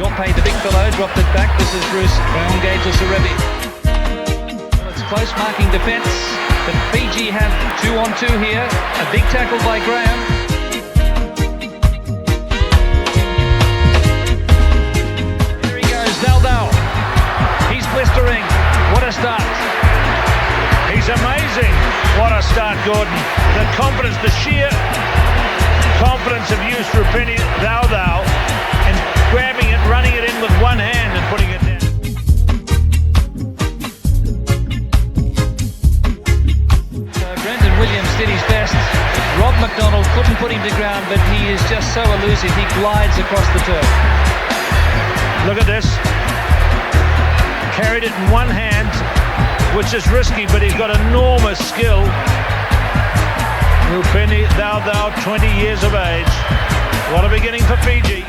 Rupeni, the big fellow, dropped it back. This is Bruce engages the Rugby. Well, it's close marking defence, but Fiji have 2-on-2 here. A big tackle by Graham. Here he goes, Daldal. He's blistering. What a start. He's amazing. What a start, Gordon. The confidence, the sheer confidence of use Rupeni Caucau and grabbing it, running it in with one hand and putting it down. So Brendan Williams did his best. Rob McDonald couldn't put him to ground, but he is just so elusive. He glides across the turf. Look at this. Carried it in one hand, which is risky, but he's got enormous skill. Rupeni Caucau, 20 years of age. What a beginning for Fiji.